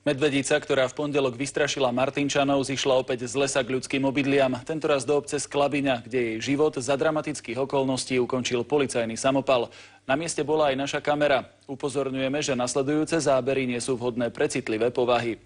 Medvedica, ktorá v pondelok vystrašila Martinčanov, zišla opäť z lesa k ľudským obydliam. Tentoraz do obce Sklabiňa, kde jej život za dramatických okolností ukončil policajný samopal. Na mieste bola aj naša kamera. Upozorňujeme, že nasledujúce zábery nie sú vhodné pre citlivé povahy.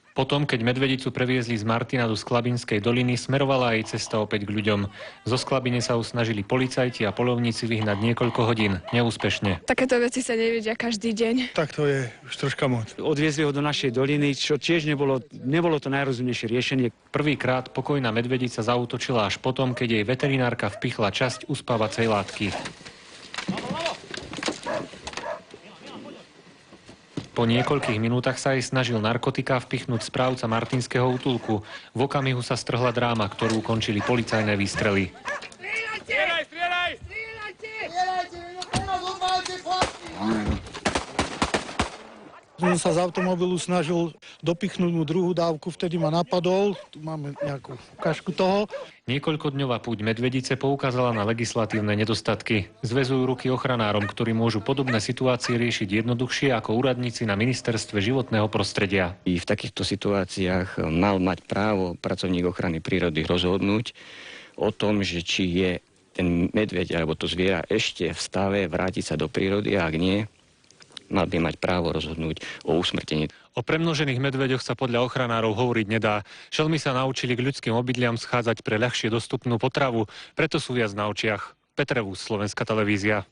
Potom, keď medvedicu previezli z Martina do Sklabinskej doliny, smerovala jej cesta opäť k ľuďom. Zo Sklabine sa snažili policajti a poľovníci vyhnať niekoľko hodín. Neúspešne. Takéto veci sa nevidia každý deň. Tak to je už troška moc. Odviezli ho do našej doliny, čo tiež nebolo to najrozumnejšie riešenie. Prvýkrát pokojná medvedica zaútočila až potom, keď jej veterinárka vpichla časť uspávacej látky. Po niekoľkých minútach sa jej snažil narkotika vpichnúť správca martinského útulku. V okamihu sa strhla dráma, ktorú končili policajné výstrely. Som sa z automobilu snažil dopichnúť mu druhú dávku, vtedy ma napadol. Tu máme nejakú ukážku toho. Niekoľkodňová púť medvedice poukázala na legislatívne nedostatky. Zväzujú ruky ochranárom, ktorí môžu podobné situácie riešiť jednoduchšie ako úradníci na ministerstve životného prostredia. I v takýchto situáciách mal mať právo pracovník ochrany prírody rozhodnúť o tom, že či je ten medveď alebo to zviera ešte v stave vrátiť sa do prírody, a ak nie, mal by mať právo rozhodnúť o usmrtení. O premnožených medveďoch sa podľa ochranárov hovoriť nedá. Šelmy sa naučili k ľudským obydliam schádzať pre ľahšie dostupnú potravu, preto sú viac na očiach. Peter Vús, Slovenská televízia.